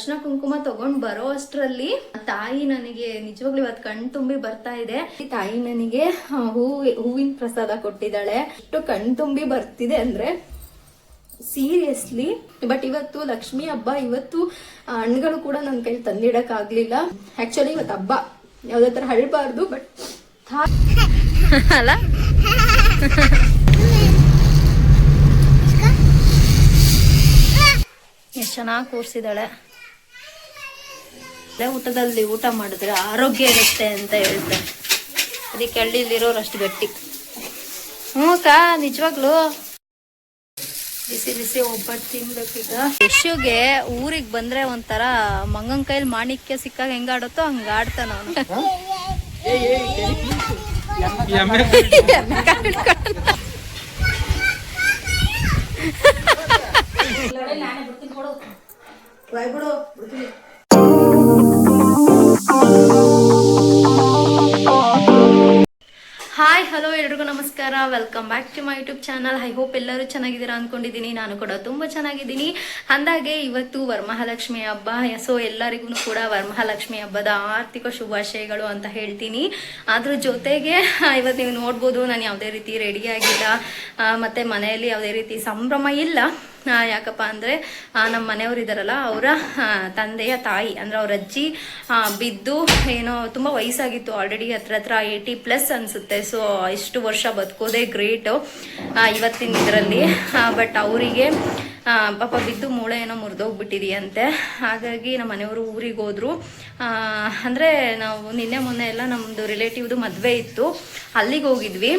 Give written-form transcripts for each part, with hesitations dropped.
ಅರ್ಶಿನ ಕುಂಕುಮ ತಗೊಂಡ್ ಬರೋ ಅಷ್ಟ್ರಲ್ಲಿ ತಾಯಿ ನನಗೆ ನಿಜವಾಗ್ಲೂ ಇವತ್ತು ಕಣ್ ತುಂಬಿ ಬರ್ತಾ ಇದೆ. ತಾಯಿ ನನಗೆ ಹೂವಿನ ಪ್ರಸಾದ ಕೊಟ್ಟಿದ್ದಾಳೆ. ಎಷ್ಟು ಕಣ್ ತುಂಬಿ ಬರ್ತಿದೆ ಅಂದ್ರೆ ಸೀರಿಯಸ್ಲಿ. ಬಟ್ ಇವತ್ತು ಲಕ್ಷ್ಮಿ ಹಬ್ಬ, ಇವತ್ತು ಹಣ್ಣುಗಳು ಕೂಡ ನನ್ನ ಕೈಲಿ ತಂದಿಡಕ್ ಆಗ್ಲಿಲ್ಲ. ಆಕ್ಚುಲಿ ಇವತ್ತು ಹಬ್ಬ ಯಾವ್ದೇ ತರ ಹಳ್ಬಾರ್ದು, ಬಟ್ ಅಲ್ಲ ಎಷ್ಟು ಚೆನ್ನಾಗಿ ಕೂರ್ಸಿದಾಳೆ. ಊಟದಲ್ಲಿ ಊಟ ಮಾಡಿದ್ರೆ ಆರೋಗ್ಯ ಇರುತ್ತೆ ಅಂತ ಹೇಳ್ತಾರೆ. ಅದಕ್ಕೆ ಹಳ್ಳಿಲಿರೋರು ಅಷ್ಟು ಗಟ್ಟಿ. ಅಕ್ಕ ನಿಜವಾಗ್ಲು ಬಿಸಿ ಬಿಸಿ ಒಬ್ಬಟ್ಟು ತಿನ್ಬೇಕೀಗ. ಯಶುಗೆ ಊರಿಗೆ ಬಂದ್ರೆ ಒಂಥರ ಮಂಗನ್ ಕೈಲಿ ಮಾಣಿಕ್ಯ ಸಿಕ್ಕಾಗ ಹೆಂಗಾಡುತ್ತೋ ಹಂಗ ಆಡ್ತಾನ ಅವನು. ಹಾಯ್ ಹಲೋ ಎಲ್ರಿಗೂ ನಮಸ್ಕಾರ. Welcome back to my YouTube channel. I hope ಎಲ್ಲರೂ ಚೆನ್ನಾಗಿದ್ದೀರಾ ಅನ್ಕೊಂಡಿದ್ದೀನಿ. ನಾನು ಕೂಡ ತುಂಬ ಚೆನ್ನಾಗಿದ್ದೀನಿ. ಅಂದಾಗೆ ಇವತ್ತು ವರಮಹಾಲಕ್ಷ್ಮಿ ಹಬ್ಬ. ಸೊ ಎಲ್ಲರಿಗೂ ಕೂಡ ವರಮಹಾಲಕ್ಷ್ಮಿ ಹಬ್ಬದ ಆರ್ಥಿಕ ಶುಭಾಶಯಗಳು ಅಂತ ಹೇಳ್ತೀನಿ. ಅದ್ರ ಜೊತೆಗೆ ಇವತ್ತು ನೀವು ನೋಡ್ಬೋದು ನಾನು ಯಾವುದೇ ರೀತಿ ರೆಡಿ ಆಗಿಲ್ಲ, ಮತ್ತು ಮನೆಯಲ್ಲಿ ಯಾವುದೇ ರೀತಿ ಸಂಭ್ರಮ ಇಲ್ಲ. ಯಾಕಪ್ಪ ಅಂದರೆ ನಮ್ಮ ಮನೆಯವರು ಇದ್ದಾರಲ್ಲ, ಅವರ ತಂದೆಯ ತಾಯಿ ಅಂದರೆ ಅವ್ರ ಅಜ್ಜಿ ಬಿದ್ದು ಏನೋ ತುಂಬ ವಯಸ್ಸಾಗಿತ್ತು. ಆಲ್ರೆಡಿ ಹತ್ರ 80+ ಅನಿಸುತ್ತೆ. ಸೊ ಇಷ್ಟು ವರ್ಷ ಬದುಕೋದೇ ಗ್ರೇಟು ಇವತ್ತಿನ ಇದರಲ್ಲಿ. ಬಟ್ ಅವರಿಗೆ ಪಾಪ ಬಿದ್ದು ಮೂಳೆ ಏನೋ ಮುರಿದೋಗ್ಬಿಟ್ಟಿದೆಯಂತೆ. ಹಾಗಾಗಿ ನಮ್ಮ ಮನೆಯವರು ಊರಿಗೆ ಹೋದ್ರು. ಅಂದರೆ ನಾವು ನಿನ್ನೆ ಮೊನ್ನೆ ಎಲ್ಲ ನಮ್ಮದು ರಿಲೇಟಿವ್ದು ಮದುವೆ ಇತ್ತು, ಅಲ್ಲಿಗೆ ಹೋಗಿದ್ವಿ.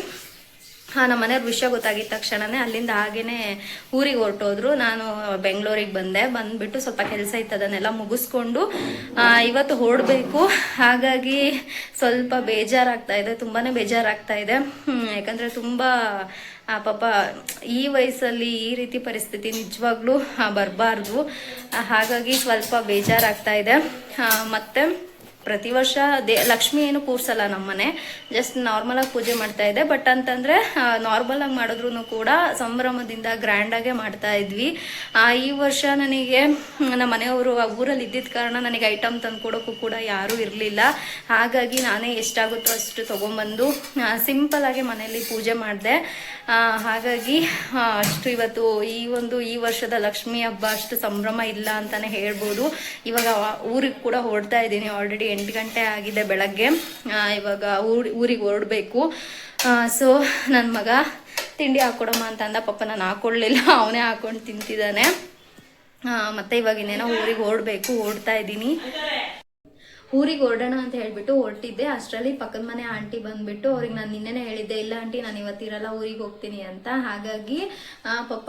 ನಮ್ಮ ಮನೆಯವ್ರ ವಿಷಯ ಗೊತ್ತಾಗಿದ್ದ ತಕ್ಷಣನೇ ಅಲ್ಲಿಂದ ಹಾಗೇನೆ ಊರಿಗೆ ಹೊರಟೋದ್ರು. ನಾನು ಬೆಂಗಳೂರಿಗೆ ಬಂದ್ಬಿಟ್ಟು ಸ್ವಲ್ಪ ಕೆಲಸ ಇತ್ತು, ಅದನ್ನೆಲ್ಲ ಮುಗಿಸ್ಕೊಂಡು ಇವತ್ತು ಹೊರಡಬೇಕು. ಹಾಗಾಗಿ ಸ್ವಲ್ಪ ಬೇಜಾರಾಗ್ತಾ ಇದೆ, ತುಂಬಾ ಬೇಜಾರಾಗ್ತಾ ಇದೆ. ಯಾಕಂದರೆ ತುಂಬ ಪಾಪ ಈ ವಯಸ್ಸಲ್ಲಿ ಈ ರೀತಿ ಪರಿಸ್ಥಿತಿ ನಿಜವಾಗ್ಲೂ ಬರಬಾರ್ದು. ಹಾಗಾಗಿ ಸ್ವಲ್ಪ ಬೇಜಾರಾಗ್ತಾ ಇದೆ. ಮತ್ತು ಪ್ರತಿ ವರ್ಷ ಲಕ್ಷ್ಮಿ ಏನು ಕೂರ್ಸಲ್ಲ ನಮ್ಮನೆ, ಜಸ್ಟ್ ನಾರ್ಮಲಾಗಿ ಪೂಜೆ ಮಾಡ್ತಾ ಇದೆ. ಬಟ್ ಅಂತಂದರೆ ನಾರ್ಮಲಾಗಿ ಮಾಡಿದ್ರು ಕೂಡ ಸಂಭ್ರಮದಿಂದ ಗ್ರ್ಯಾಂಡಾಗೆ ಮಾಡ್ತಾ ಇದ್ವಿ. ಈ ವರ್ಷ ನನಗೆ ನಮ್ಮ ಮನೆಯವರು ಊರಲ್ಲಿ ಇದ್ದಿದ್ದ ಕಾರಣ ನನಗೆ ಐಟಮ್ ತಂದು ಕೊಡೋಕ್ಕೂ ಕೂಡ ಯಾರೂ ಇರಲಿಲ್ಲ. ಹಾಗಾಗಿ ನಾನೇ ಎಷ್ಟಾಗುತ್ತೋ ಅಷ್ಟು ತೊಗೊಂಬಂದು ಸಿಂಪಲಾಗಿ ಮನೆಯಲ್ಲಿ ಪೂಜೆ ಮಾಡಿದೆ. ಹಾಗಾಗಿ ಅಷ್ಟು ಇವತ್ತು ಈ ವರ್ಷದ ಲಕ್ಷ್ಮಿ ಹಬ್ಬ ಅಷ್ಟು ಸಂಭ್ರಮ ಇಲ್ಲ ಅಂತಲೇ ಹೇಳ್ಬೋದು. ಇವಾಗ ಊರಿಗೆ ಕೂಡ ಹೊರಡ್ತಾ ಇದ್ದೀನಿ. ಆಲ್ರೆಡಿ 8 ಗಂಟೆ ಆಗಿದೆ ಬೆಳಗ್ಗೆ. ಇವಾಗ ಊರಿಗೆ ಹೊರಡಬೇಕು. ಸೊ ನನ್ನ ಮಗ ತಿಂಡಿ ಹಾಕ್ಕೊಡಮ್ಮ ಅಂತ ಅಂದ. ಪಾಪ ನಾನು ಹಾಕ್ಕೊಳ್ಳಿಲ್ಲ, ಅವನೇ ಹಾಕ್ಕೊಂಡು ತಿಂತಿದ್ದಾನೆ. ಮತ್ತು ಇವಾಗ ಇನ್ನೇನೋ ಊರಿಗೆ ಹೊರಡ್ತಾ ಇದ್ದೀನಿ. ಊರಿಗೆ ಹೊರಡೋಣ ಅಂತ ಹೇಳ್ಬಿಟ್ಟು ಹೊರಟಿದ್ದೆ. ಅಷ್ಟರಲ್ಲಿ ಪಕ್ಕದ ಮನೆ ಆಂಟಿ ಬಂದ್ಬಿಟ್ಟು ಅವ್ರಿಗೆ ನಾನು ನಿನ್ನೆನೇ ಹೇಳಿದ್ದೆ, ಇಲ್ಲ ಆಂಟಿ ನಾನು ಇವತ್ತಿರಲ್ಲ, ಊರಿಗೆ ಹೋಗ್ತೀನಿ ಅಂತ. ಹಾಗಾಗಿ ಪಾಪ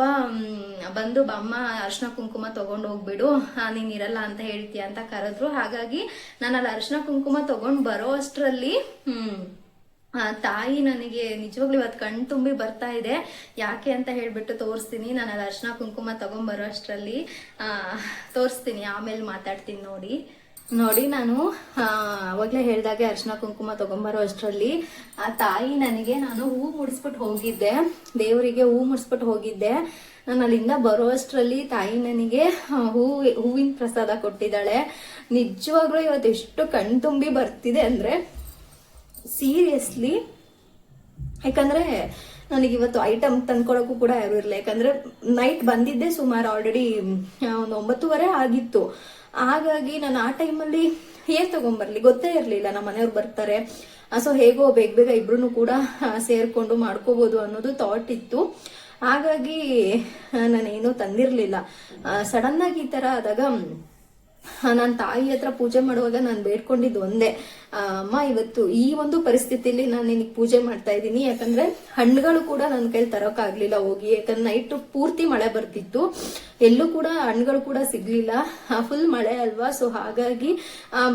ಬಂದು ಅಮ್ಮ ಅರ್ಶಿನ ಕುಂಕುಮ ತೊಗೊಂಡು ಹೋಗ್ಬಿಡು, ನೀನು ಇರಲ್ಲ ಅಂತ ಹೇಳ್ತೀಯ ಅಂತ ಕರೆದ್ರು. ಹಾಗಾಗಿ ನಾನು ಅಲ್ಲಿ ಅರ್ಶಿನ ಕುಂಕುಮ ತೊಗೊಂಡು ಬರೋ ಅಷ್ಟರಲ್ಲಿ ತಾಯಿ ನನಗೆ ನಿಜವಾಗ್ಲೂ ಇವತ್ತು ಕಣ್ ತುಂಬಿ ಬರ್ತಾ ಇದೆ. ಯಾಕೆ ಅಂತ ಹೇಳ್ಬಿಟ್ಟು ತೋರಿಸ್ತೀನಿ. ನಾನು ಅಲ್ಲಿ ಅರ್ಶಿನ ಕುಂಕುಮ ತೊಗೊಂಡ್ಬರೋ ಅಷ್ಟರಲ್ಲಿ ತೋರಿಸ್ತೀನಿ, ಆಮೇಲೆ ಮಾತಾಡ್ತೀನಿ. ನೋಡಿ ನಾನು ಅವಾಗಲೇ ಹೇಳ್ದಾಗೆ ಅರ್ಶಿನ ಕುಂಕುಮ ತೊಗೊಂಬರೋ ಅಷ್ಟರಲ್ಲಿ ತಾಯಿ ನನಗೆ, ನಾನು ಹೂ ಮುಡಿಸ್ಬಿಟ್ಟು ಹೋಗಿದ್ದೆ, ದೇವರಿಗೆ ಹೂ ಮುಡಿಸ್ಬಿಟ್ಟು ಹೋಗಿದ್ದೆ. ನಾನು ಅಲ್ಲಿಂದ ಬರೋ ಅಷ್ಟರಲ್ಲಿ ತಾಯಿ ನನಗೆ ಹೂವಿನ ಪ್ರಸಾದ ಕೊಟ್ಟಿದ್ದಾಳೆ. ನಿಜವಾಗ್ಲೂ ಇವತ್ತು ಎಷ್ಟು ಕಣ್ ತುಂಬಿ ಬರ್ತಿದೆ ಅಂದರೆ ಸೀರಿಯಸ್ಲಿ. ಯಾಕಂದರೆ ನನಗಿವತ್ತು ಐಟಮ್ ತಂದ್ಕೊಳಕ್ಕೂ ಕೂಡ ಯಾರು ಇರಲಿಲ್ಲ. ಯಾಕಂದರೆ ನೈಟ್ ಬಂದಿದ್ದೆ ಸುಮಾರು ಆಲ್ರೆಡಿ ಒಂದು 9:30 ಆಗಿತ್ತು. ಹಾಗಾಗಿ ನಾನು ಆ ಟೈಮಲ್ಲಿ ಹೇಗೆ ತೊಗೊಂಬರ್ಲಿ ಗೊತ್ತೇ ಇರಲಿಲ್ಲ. ನಮ್ಮ ಮನೆಯವ್ರು ಬರ್ತಾರೆ, ಸೊ ಹೇಗೋ ಬೇಗ ಇಬ್ರು ಕೂಡ ಸೇರ್ಕೊಂಡು ಮಾಡ್ಕೋಬೋದು ಅನ್ನೋದು ಥಾಟ್ ಇತ್ತು. ಹಾಗಾಗಿ ನಾನೇನೂ ತಂದಿರಲಿಲ್ಲ. ಸಡನ್ನಾಗಿ ಈ ಥರ ಆದಾಗ ನಾನು ತಾಯಿ ಹತ್ರ ಪೂಜೆ ಮಾಡುವಾಗ ನಾನು ಬೇಡ್ಕೊಂಡಿದ್ದು ಒಂದೇ, ಅಮ್ಮ ಇವತ್ತು ಈ ಒಂದು ಪರಿಸ್ಥಿತಿಯಲ್ಲಿ ನಾನು ನಿನಗೆ ಪೂಜೆ ಮಾಡ್ತಾ ಇದ್ದೀನಿ. ಯಾಕಂದ್ರೆ ಹಣ್ಣುಗಳು ಕೂಡ ನನ್ನ ಕೈಲಿ ತರೋಕ್ಕಾಗ್ಲಿಲ್ಲ ಹೋಗಿ. ಯಾಕಂದ್ರೆ ನೈಟ್ ಪೂರ್ತಿ ಮಳೆ ಬರ್ತಿತ್ತು, ಎಲ್ಲೂ ಕೂಡ ಹಣ್ಣುಗಳು ಕೂಡ ಸಿಗ್ಲಿಲ್ಲ, ಫುಲ್ ಮಳೆ ಅಲ್ವಾ. ಸೊ ಹಾಗಾಗಿ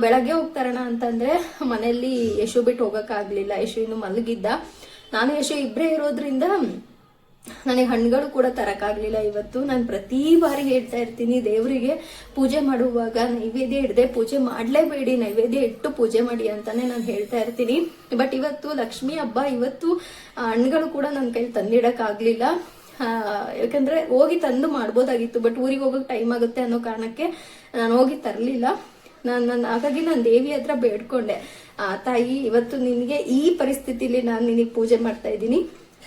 ಬೆಳಗ್ಗೆ ಹೋಗ್ತಾರಣ ಅಂತಂದ್ರೆ ಮನೆಯಲ್ಲಿ ಯಶು ಬಿಟ್ಟು ಹೋಗಕ್ಕಾಗ್ಲಿಲ್ಲ. ಯಶು ಇನ್ನು ಮಲಗಿದ್ದ, ನಾನು ಯಶು ಇಬ್ಬರೇ ಇರೋದ್ರಿಂದ ನನಗೆ ಹಣ್ಣುಗಳು ಕೂಡ ತರಕ್ಕಾಗ್ಲಿಲ್ಲ ಇವತ್ತು. ನಾನು ಪ್ರತಿ ಬಾರಿ ಹೇಳ್ತಾ ಇರ್ತೀನಿ, ದೇವರಿಗೆ ಪೂಜೆ ಮಾಡುವಾಗ ನೈವೇದ್ಯ ಇಡದೆ ಪೂಜೆ ಮಾಡಲೇಬೇಡಿ, ನೈವೇದ್ಯ ಇಟ್ಟು ಪೂಜೆ ಮಾಡಿ ಅಂತಾನೆ ನಾನು ಹೇಳ್ತಾ ಇರ್ತೀನಿ. ಬಟ್ ಇವತ್ತು ಲಕ್ಷ್ಮಿ ಹಬ್ಬ, ಇವತ್ತು ಹಣ್ಣುಗಳು ಕೂಡ ನನ್ನ ಕೈಲಿ ತಂದಿಡಕ್ಕಾಗ್ಲಿಲ್ಲ. ಯಾಕಂದ್ರೆ ಹೋಗಿ ತಂದು ಮಾಡ್ಬೋದಾಗಿತ್ತು, ಬಟ್ ಊರಿಗೆ ಹೋಗೋಕೆ ಟೈಮ್ ಆಗುತ್ತೆ ಅನ್ನೋ ಕಾರಣಕ್ಕೆ ನಾನು ಹೋಗಿ ತರಲಿಲ್ಲ. ಹಾಗಾಗಿ ನಾನು ದೇವಿ ಹತ್ರ ಬೇಡ್ಕೊಂಡೆ, ತಾಯಿ ಇವತ್ತು ನಿನಗೆ ಈ ಪರಿಸ್ಥಿತಿಲಿ ನಾನು ನಿನಗೆ ಪೂಜೆ ಮಾಡ್ತಾ ಇದ್ದೀನಿ,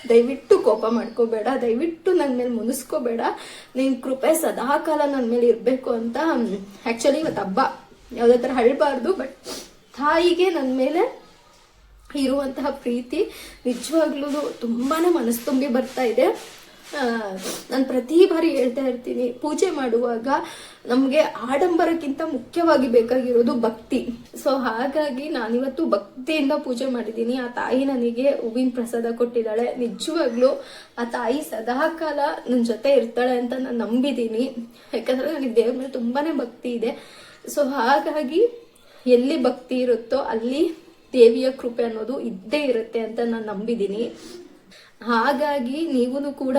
ದಯವಿಟ್ಟು ಕೋಪ ಮಾಡ್ಕೋಬೇಡ, ದಯವಿಟ್ಟು ನನ್ನ ಮೇಲೆ ಮುನಿಸ್ಕೋಬೇಡ, ನಿನ್ ಕೃಪೆ ಸದಾಕಾಲ ನನ್ನ ಮೇಲೆ ಇರಬೇಕು ಅಂತ. ಆಕ್ಚುಲಿ ಇವತ್ತು ಹಬ್ಬ ಯಾವುದೇ ಥರ ಅಳಬಾರ್ದು, ಬಟ್ ತಾಯಿಗೆ ನನ್ನ ಮೇಲೆ ಇರುವಂತಹ ಪ್ರೀತಿ ನಿಜವಾಗ್ಲೂ ತುಂಬಾನೇ ಮನಸ್ಸು ತುಂಬಿ ಬರ್ತಾ ಇದೆ. ನಾನು ಪ್ರತಿ ಬಾರಿ ಹೇಳ್ತಾ ಇರ್ತೀನಿ, ಪೂಜೆ ಮಾಡುವಾಗ ನಮಗೆ ಆಡಂಬರಕ್ಕಿಂತ ಮುಖ್ಯವಾಗಿ ಬೇಕಾಗಿರೋದು ಭಕ್ತಿ. ಸೊ ಹಾಗಾಗಿ ನಾನಿವತ್ತು ಭಕ್ತಿಯಿಂದ ಪೂಜೆ ಮಾಡಿದ್ದೀನಿ. ಆ ತಾಯಿ ನನಗೆ ಹೂವಿನ ಪ್ರಸಾದ ಕೊಟ್ಟಿದ್ದಾಳೆ. ನಿಜವಾಗ್ಲೂ ಆ ತಾಯಿ ಸದಾಕಾಲ ನನ್ನ ಜೊತೆ ಇರ್ತಾಳೆ ಅಂತ ನಾನು ನಂಬಿದ್ದೀನಿ. ಯಾಕಂದ್ರೆ ನನಗೆ ದೇವ್ರ ಮೇಲೆ ತುಂಬಾನೇ ಭಕ್ತಿ ಇದೆ. ಸೊ ಹಾಗಾಗಿ ಎಲ್ಲಿ ಭಕ್ತಿ ಇರುತ್ತೋ ಅಲ್ಲಿ ದೇವಿಯ ಕೃಪೆ ಅನ್ನೋದು ಇದ್ದೇ ಇರುತ್ತೆ ಅಂತ ನಾನು ನಂಬಿದ್ದೀನಿ. ಹಾಗಾಗಿ ನೀವು ಕೂಡ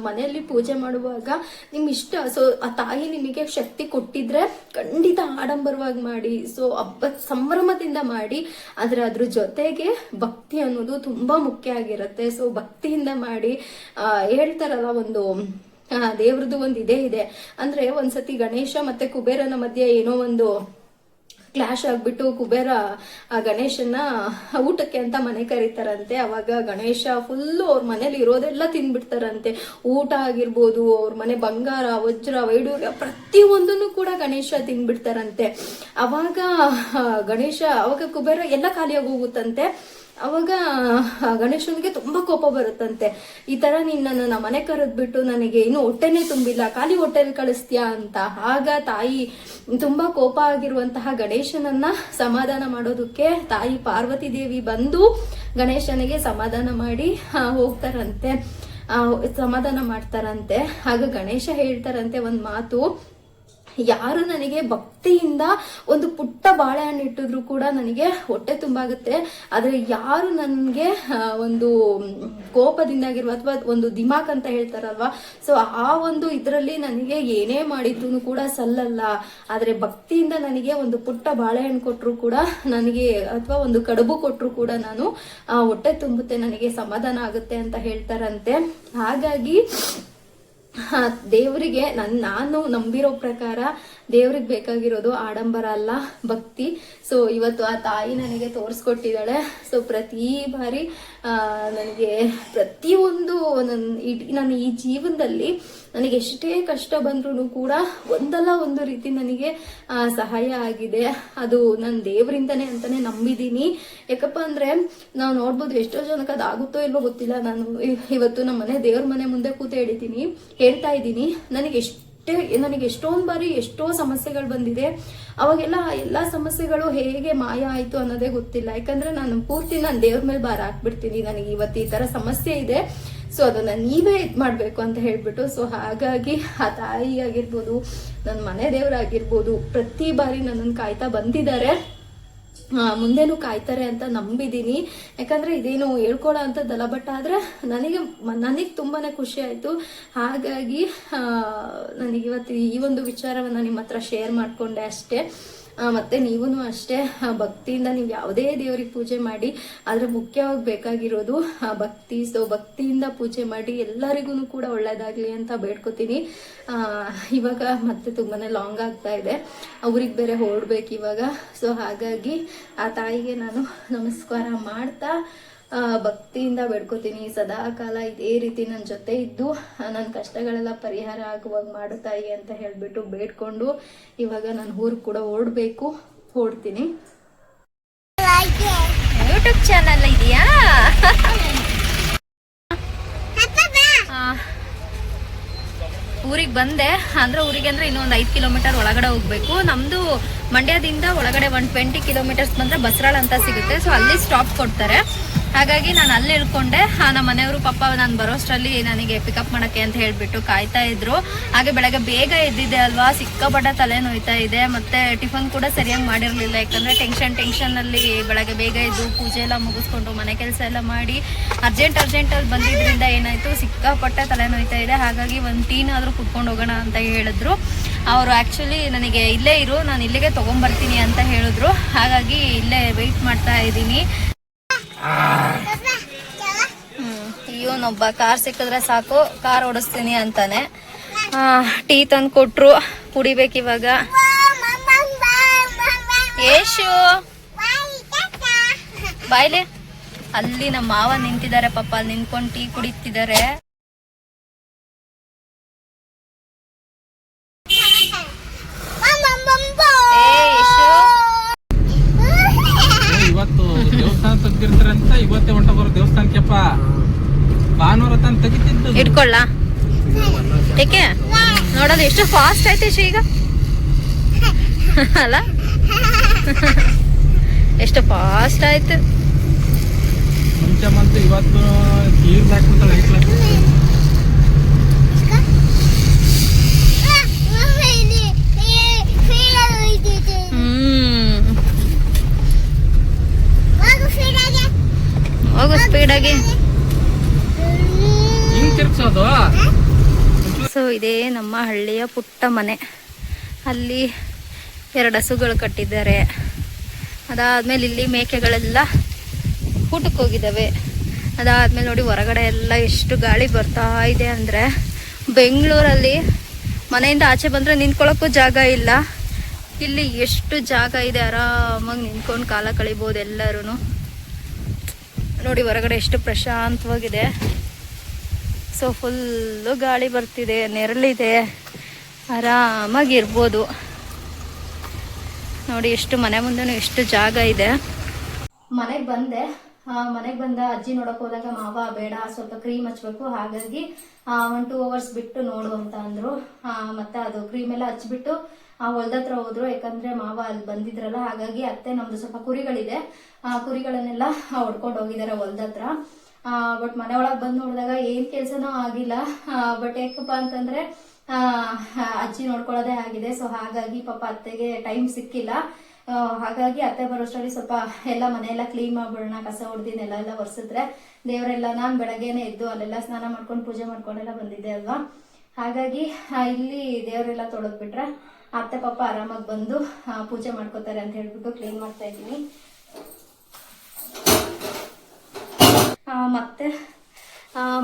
ಮನೆಯಲ್ಲಿ ಪೂಜೆ ಮಾಡುವಾಗ ನಿಮ್ ಇಷ್ಟ, ಸೊ ಆ ತಾಯಿ ನಿಮಗೆ ಶಕ್ತಿ ಕೊಟ್ಟಿದ್ರೆ ಖಂಡಿತ ಆಡಂಬರವಾಗಿ ಮಾಡಿ, ಸೊ ಹಬ್ಬದ ಸಂಭ್ರಮದಿಂದ ಮಾಡಿ. ಆದ್ರೆ ಅದ್ರ ಜೊತೆಗೆ ಭಕ್ತಿ ಅನ್ನೋದು ತುಂಬಾ ಮುಖ್ಯ ಆಗಿರುತ್ತೆ. ಸೊ ಭಕ್ತಿಯಿಂದ ಮಾಡಿ. ಹೇಳ್ತಾರಲ್ಲ, ಒಂದು ದೇವ್ರದ್ದು ಒಂದು ಇದೇ ಇದೆ. ಅಂದ್ರೆ ಒಂದ್ಸತಿ ಗಣೇಶ ಮತ್ತೆ ಕುಬೇರನ ಮಧ್ಯೆ ಏನೋ ಒಂದು ಕ್ಲಾಶ್ ಆಗ್ಬಿಟ್ಟು ಕುಬೇರ ಗಣೇಶನ ಊಟಕ್ಕೆ ಅಂತ ಮನೆ ಕರೀತಾರಂತೆ. ಅವಾಗ ಗಣೇಶ ಫುಲ್ಲು ಅವ್ರ ಮನೇಲಿ ಇರೋದೆಲ್ಲ ತಿಂದ್ಬಿಡ್ತಾರಂತೆ. ಊಟ ಆಗಿರ್ಬೋದು, ಅವ್ರ ಮನೆ ಬಂಗಾರ, ವಜ್ರ, ವೈಡೂರ್ಯ ಪ್ರತಿಯೊಂದನ್ನು ಕೂಡ ಗಣೇಶ ತಿಂದ್ಬಿಡ್ತಾರಂತೆ. ಅವಾಗ ಕುಬೇರ ಎಲ್ಲ ಖಾಲಿಯಾಗಿ ಹೋಗುತ್ತಂತೆ. ಅವಾಗ ಗಣೇಶನಿಗೆ ತುಂಬಾ ಕೋಪ ಬರುತ್ತಂತೆ. ಈ ತರ ನೀನ್ ನನ್ನ ಮನೆ ಕರೆದ್ಬಿಟ್ಟು ನನಗೆ ಇನ್ನು ಹೊಟ್ಟೆನೆ ತುಂಬಿಲ್ಲ, ಖಾಲಿ ಹೊಟ್ಟೆಲಿ ಕಳಿಸ್ತೀಯಾ ಅಂತ. ಆಗ ತಾಯಿ ತುಂಬಾ ಕೋಪ ಆಗಿರುವಂತಹ ಗಣೇಶನನ್ನ ಸಮಾಧಾನ ಮಾಡೋದಕ್ಕೆ ತಾಯಿ ಪಾರ್ವತಿ ದೇವಿ ಬಂದು ಗಣೇಶನಿಗೆ ಸಮಾಧಾನ ಮಾಡಿ ಹೋಗ್ತಾರಂತೆ, ಸಮಾಧಾನ ಮಾಡ್ತಾರಂತೆ. ಆಗ ಗಣೇಶ ಹೇಳ್ತಾರಂತೆ ಒಂದ್ ಮಾತು, ಯಾರು ನನಗೆ ಭಕ್ತಿಯಿಂದ ಒಂದು ಪುಟ್ಟ ಬಾಳೆಹಣ್ಣು ಇಟ್ಟಿದ್ರು ಕೂಡ ನನಗೆ ಹೊಟ್ಟೆ ತುಂಬಾಗುತ್ತೆ. ಆದ್ರೆ ಯಾರು ನನ್ಗೆ ಒಂದು ಕೋಪದಿಂದಾಗಿರುವ ಅಥವಾ ಒಂದು ದಿಮಾಕ್ ಅಂತ ಹೇಳ್ತಾರಲ್ವಾ, ಸೊ ಆ ಒಂದು ಇದ್ರಲ್ಲಿ ನನಗೆ ಏನೇ ಮಾಡಿದ್ರು ಕೂಡ ಸಲ್ಲಲ್ಲ. ಆದ್ರೆ ಭಕ್ತಿಯಿಂದ ನನಗೆ ಒಂದು ಪುಟ್ಟ ಬಾಳೆಹಣ್ಣು ಕೊಟ್ರು ಕೂಡ ನನಗೆ, ಅಥವಾ ಒಂದು ಕಡುಬು ಕೊಟ್ರು ಕೂಡ ನಾನು ಹೊಟ್ಟೆ ತುಂಬುತ್ತೆ, ನನಗೆ ಸಮಾಧಾನ ಆಗುತ್ತೆ ಅಂತ ಹೇಳ್ತಾರಂತೆ. ಹಾಗಾಗಿ ದೇವರಿಗೆ ನಾನು ನಂಬಿರೋ ಪ್ರಕಾರ ದೇವ್ರಿಗೆ ಬೇಕಾಗಿರೋದು ಆಡಂಬರ ಅಲ್ಲ, ಭಕ್ತಿ. ಸೊ ಇವತ್ತು ಆ ತಾಯಿ ನನಗೆ ತೋರಿಸ್ಕೊಟ್ಟಿದ್ದಾಳೆ. ಸೊ ಪ್ರತಿ ಬಾರಿ ನನಗೆ ಪ್ರತಿಯೊಂದು ನನ್ನ ಈ ಜೀವನದಲ್ಲಿ ನನಗೆ ಎಷ್ಟೇ ಕಷ್ಟ ಬಂದ್ರೂ ಕೂಡ ಒಂದಲ್ಲ ಒಂದು ರೀತಿ ನನಗೆ ಸಹಾಯ ಆಗಿದೆ. ಅದು ನನ್ನ ದೇವರಿಂದನೇ ಅಂತಾನೆ ನಂಬಿದ್ದೀನಿ. ಯಾಕಪ್ಪ ಅಂದ್ರೆ ನಾವು ನೋಡ್ಬೋದು, ಎಷ್ಟೋ ಜನಕ್ಕೆ ಅದಾಗುತ್ತೋ ಇಲ್ವೋ ಗೊತ್ತಿಲ್ಲ. ನಾನು ಇವತ್ತು ನಮ್ಮ ಮನೆ ದೇವ್ರ ಮನೆ ಮುಂದೆ ಕೂತು ಹೇಳ್ತಾ ಇದ್ದೀನಿ, ನನಗೆ ಎಷ್ಟೊಂದು ಬಾರಿ ಎಷ್ಟೋ ಸಮಸ್ಯೆಗಳು ಬಂದಿದೆ. ಅವಾಗೆಲ್ಲ ಎಲ್ಲ ಸಮಸ್ಯೆಗಳು ಹೇಗೆ ಮಾಯ ಆಯ್ತು ಅನ್ನೋದೇ ಗೊತ್ತಿಲ್ಲ. ಯಾಕಂದ್ರೆ ನಾನು ಪೂರ್ತಿ ನಾನು ದೇವ್ರ ಮೇಲೆ ಭಾರ ಹಾಕ್ಬಿಡ್ತೀನಿ, ನನಗೆ ಇವತ್ತು ಈ ತರ ಸಮಸ್ಯೆ ಇದೆ, ಸೊ ಅದನ್ನ ನೀವೇ ಮಾಡ್ಬೇಕು ಅಂತ ಹೇಳ್ಬಿಟ್ಟು. ಸೊ ಹಾಗಾಗಿ ಆ ತಾಯಿ ಆಗಿರ್ಬೋದು, ನನ್ನ ಮನೆ ದೇವರಾಗಿರ್ಬೋದು, ಪ್ರತಿ ಬಾರಿ ನನ್ನನ್ನು ಕಾಯ್ತಾ ಬಂದಿದ್ದಾರೆ, ಮುಂದೆನೂ ಕಾಯ್ತಾರೆ ಅಂತ ನಂಬಿದ್ದೀನಿ. ಯಾಕಂದ್ರೆ ಇದೇನು ಹೇಳ್ಕೊಳೋ ಅಂತದ್ದಲ್ಲ, ಬಟ್ ಆದ್ರೆ ನನಗೆ ತುಂಬಾನೇ ಖುಷಿ ಆಯ್ತು. ಹಾಗಾಗಿ ನನಗಿವತ್ತು ಈ ಒಂದು ವಿಚಾರವನ್ನ ನಿಮ್ಮ ಹತ್ರ ಶೇರ್ ಮಾಡ್ಕೊಂಡೆ ಅಷ್ಟೇ. ಮತ್ತೆ ನೀವೂ ಅಷ್ಟೇ ಭಕ್ತಿಯಿಂದ ನೀವು ಯಾವುದೇ ದೇವರಿಗೆ ಪೂಜೆ ಮಾಡಿ, ಆದ್ರೆ ಮುಖ್ಯವಾಗಿ ಬೇಕಾಗಿರೋದು ಭಕ್ತಿ. ಸೊ ಭಕ್ತಿಯಿಂದ ಪೂಜೆ ಮಾಡಿ ಎಲ್ಲರಿಗೂ ಕೂಡ ಒಳ್ಳೇದಾಗ್ಲಿ ಅಂತ ಬೇಡ್ಕೋತೀನಿ. ಇವಾಗ ಮತ್ತೆ ತುಂಬಾನೇ ಲಾಂಗ್ ಆಗ್ತಾ ಇದೆ, ಅವ್ರಿಗೆ ಬೇರೆ ಹೊರಡ್ಬೇಕು ಇವಾಗ. ಸೊ ಹಾಗಾಗಿ ಆ ತಾಯಿಗೆ ನಾನು ನಮಸ್ಕಾರ ಮಾಡ್ತಾ ಭಕ್ತಿಯಿಂದ ಬೇಡ್ಕೋತೀನಿ, ಸದಾ ಕಾಲ ಇದೇ ರೀತಿ ನನ್ನ ಜೊತೆ ಇದ್ದು ನನ್ನ ಕಷ್ಟಗಳೆಲ್ಲ ಪರಿಹಾರ ಆಗುವಾಗ ಮಾಡು ತಾಯಿ ಅಂತ ಹೇಳ್ಬಿಟ್ಟು ಬೇಡ್ಕೊಂಡು ಇವಾಗ ನಾನು ಊರಿಗೆ ಕೂಡ ಹೊರಡ್ತೀನಿ. ಯೂಟ್ಯೂಬ್ ಚಾನಲ್ ಇದೆಯಾ? ಊರಿಗೆ ಬಂದೆ ಅಂದ್ರೆ ಇನ್ನೊಂದು 5 ಕಿಲೋಮೀಟರ್ ಒಳಗಡೆ ಹೋಗ್ಬೇಕು. ನಮ್ದು ಮಂಡ್ಯದಿಂದ ಒಳಗಡೆ 120 ಕಿಲೋಮೀಟರ್ಸ್ ಬಂದ್ರೆ ಬಸರಾಳ್ ಅಂತ ಸಿಗುತ್ತೆ. ಸೊ ಅಲ್ಲಿ ಸ್ಟಾಪ್ ಕೊಡ್ತಾರೆ. ಹಾಗಾಗಿ ನಾನು ಅಲ್ಲಿ ಇಳ್ಕೊಂಡೆ. ನಮ್ಮ ಮನೆಯವರು ಪಾಪ ನಾನು ಬರೋಷ್ಟರಲ್ಲಿ ನನಗೆ ಪಿಕಪ್ ಮಾಡಕ್ಕೆ ಅಂತ ಹೇಳ್ಬಿಟ್ಟು ಕಾಯ್ತಾ ಇದ್ರು. ಹಾಗೆ ಬೆಳಗ್ಗೆ ಬೇಗ ಎದ್ದಿದ್ದೆ ಅಲ್ವಾ, ಸಿಕ್ಕಾಪಟ್ಟೆ ತಲೆ ನೋಯ್ತಾ ಇದೆ. ಮತ್ತೆ ಟಿಫನ್ ಕೂಡ ಸರಿಯಾಗಿ ಮಾಡಿರ್ಲಿಲ್ಲ, ಯಾಕಂದ್ರೆ ಟೆನ್ಷನ್ ಅಲ್ಲಿ ಬೆಳಗ್ಗೆ ಬೇಗ ಎದ್ದು ಪೂಜೆ ಎಲ್ಲ ಮುಗಿಸ್ಕೊಂಡು ಮನೆ ಕೆಲಸ ಎಲ್ಲ ಮಾಡಿ ಅರ್ಜೆಂಟ್ ಅಲ್ಲಿ ಬಂದಿದ್ರಿಂದ ಏನಾಯ್ತು, ಸಿಕ್ಕಾಪಟ್ಟೆ ತಲೆ ನೋಯ್ತಾ ಇದೆ. ಹಾಗಾಗಿ ಒಂದು ಟೀನಾದ್ರೂ ಕುತ್ಕೊಂಡು ಹೋಗೋಣ ಅಂತ ಹೇಳಿದ್ರು ಅವರು. ಆಕ್ಚುಲಿ ನನಗೆ ಇಲ್ಲೇ ಇರು, ನಾನು ಇಲ್ಲಿಗೆ ತಗೊಂಡ್ಬರ್ತೀನಿ ಅಂತ ಹೇಳಿದ್ರು. ಹಾಗಾಗಿ ಇಲ್ಲೇ ವೆಯ್ಟ್ ಮಾಡ್ತಾ ಇದ್ದೀನಿ. ಇವನೊಬ್ಬ ಕಾರ್ ಸಿಕ್ಕಿದ್ರೆ ಸಾಕು ಕಾರ್ ಓಡಿಸ್ತೀನಿ ಅಂತಾನೆ. ಟೀ ತಂದು ಕೊಟ್ರು, ಕುಡಿಬೇಕಿವಾಗ. ಯೇಶು ಬಾಯ್ಲೆ, ಅಲ್ಲಿ ನಮ್ಮ ಮಾವ ನಿಂತಿದ್ದಾರೆ ಪಾಪ, ಅಲ್ಲಿ ನಿಂತ್ಕೊಂಡು ಟೀ ಕುಡಿತಿದ್ದಾರೆ. ಇವತ್ತು ದೇವಸ್ಥಾನ ತೆಗ್ದಿರ್ತಾರಂತ ಇವತ್ತೇ ಹೊಂಟ ಬರೋ ದೇವಸ್ಥಾನಕ್ಕೆಪ್ಪ. ಭಾನುವಾರ ತಾನು ತೆಗಿತಿದ್ದು. ಇಟ್ಕೊಳ್ಳ ಏಕೆ ನೋಡೋದು ಎಷ್ಟು ಫಾಸ್ಟ್ ಆಯ್ತು ಈಗ ಅಲ್ಲ, ಎಷ್ಟು ಫಾಸ್ಟ್ ಆಯ್ತು. ಮುಂಚೆ ಮಂತು ಇವತ್ತು ನೀರು ಹಾಕ್ಬಿಡ್ತಾಳೆ ಐಕ್ಲ. ಹೋಗು ಸ್ಪೀಡಾಗಿ. ಹಿಂಗ್ ತಿರ್ಗ್ಸೋದು. ಸೊ ಇದೇ ನಮ್ಮ ಹಳ್ಳಿಯ ಪುಟ್ಟ ಮನೆ. ಅಲ್ಲಿ 2 ಹಸುಗಳು ಕಟ್ಟಿದ್ದಾರೆ. ಅದಾದ್ಮೇಲೆ ಇಲ್ಲಿ ಮೇಕೆಗಳೆಲ್ಲ ಊಟಕ್ಕೆ ಹೋಗಿದ್ದಾವೆ. ಅದಾದ್ಮೇಲೆ ನೋಡಿ ಹೊರಗಡೆ ಎಲ್ಲ ಎಷ್ಟು ಗಾಳಿ ಬರ್ತಾ ಇದೆ ಅಂದರೆ, ಬೆಂಗಳೂರಲ್ಲಿ ಮನೆಯಿಂದ ಆಚೆ ಬಂದರೆ ನಿಂತ್ಕೊಳ್ಳೋಕ್ಕೂ ಜಾಗ ಇಲ್ಲ. ಇಲ್ಲಿ ಎಷ್ಟು ಜಾಗ ಇದೆ, ಆರಾಮಾಗಿ ನಿಂತ್ಕೊಂಡು ಕಾಲ ಕಳಿಬೋದು ಎಲ್ಲರೂ. ನೋಡಿ ಹೊರಗಡೆ ಎಷ್ಟು ಪ್ರಶಾಂತವಾಗಿದೆ. ಸೊ ಫುಲ್ಲು ಗಾಳಿ ಬರ್ತಿದೆ, ನೆರಳಿದೆ, ಆರಾಮಾಗಿರ್ಬೋದು. ನೋಡಿ ಎಷ್ಟು ಮನೆ ಮುಂದೆನೂ ಎಷ್ಟು ಜಾಗ ಇದೆ. ಮನೆಗೆ ಬಂದ ಅಜ್ಜಿ ನೋಡಕ್ ಹೋದಾಗ ಮಾವ ಬೇಡ ಸ್ವಲ್ಪ ಕ್ರೀಮ್ ಹಚ್ಬೇಕು, ಹಾಗಾಗಿ 1-2 ಅವರ್ಸ್ ಬಿಟ್ಟು ನೋಡು ಅಂತ ಅಂದ್ರು. ಮತ್ತೆ ಅದು ಕ್ರೀಮ್ ಎಲ್ಲ ಹಚ್ಬಿಟ್ಟು ಹೊಲ್ದತ್ರ ಹೋದ್ರು. ಯಾಕಂದ್ರೆ ಮಾವ ಅಲ್ಲಿ ಬಂದಿದ್ರಲ್ಲ, ಹಾಗಾಗಿ ಅತ್ತೆ ನಮ್ದು ಸ್ವಲ್ಪ ಕುರಿಗಳಿದೆ, ಕುರಿಗಳನ್ನೆಲ್ಲ ಹೊಡ್ಕೊಂಡು ಹೋಗಿದ್ದಾರೆ ಹೊಲ್ದತ್ರ. ಬಟ್ ಮನೆ ಒಳಗೆ ಬಂದು ನೋಡಿದಾಗ ಏನ್ ಕೆಲ್ಸನೂ ಆಗಿಲ್ಲ. ಬಟ್ ಯಾಕಪ್ಪ ಅಂತಂದ್ರೆ ಅಜ್ಜಿ ನೋಡ್ಕೊಳ್ಳೋದೇ ಆಗಿದೆ. ಸೊ ಹಾಗಾಗಿ ಪಾಪ ಅತ್ತೆಗೆ ಟೈಮ್ ಸಿಕ್ಕಿಲ್ಲ. ಹಾಗಾಗಿ ಅತ್ತೆ ಬರೋಷ್ಟರಲ್ಲಿ ಸ್ವಲ್ಪ ಎಲ್ಲ ಮನೆಯೆಲ್ಲ ಕ್ಲೀನ್ ಮಾಡ್ಬಿಡೋಣ, ಕಸ ಹೊಡೆದಿ ನೆಲ ಎಲ್ಲ ಒರೆಸಿದ್ರೆ ದೇವರೆಲ್ಲ. ನಾನು ಬೆಳಗ್ಗೆನೆ ಎದ್ದು ಅಲ್ಲೆಲ್ಲ ಸ್ನಾನ ಮಾಡ್ಕೊಂಡು ಪೂಜೆ ಮಾಡ್ಕೊಂಡೆಲ್ಲ ಬಂದಿದ್ದೆ ಅಲ್ವಾ. ಹಾಗಾಗಿ ಇಲ್ಲಿ ದೇವರೆಲ್ಲ ತೊಳೆದ್ಬಿಟ್ರೆ ಅತ್ತೆ ಪಾಪ ಆರಾಮಾಗಿ ಬಂದು ಪೂಜೆ ಮಾಡ್ಕೋತಾರೆ ಅಂತ ಹೇಳ್ಬಿಟ್ಟು ಕ್ಲೀನ್ ಮಾಡ್ತಾ ಇದ್ದೀನಿ.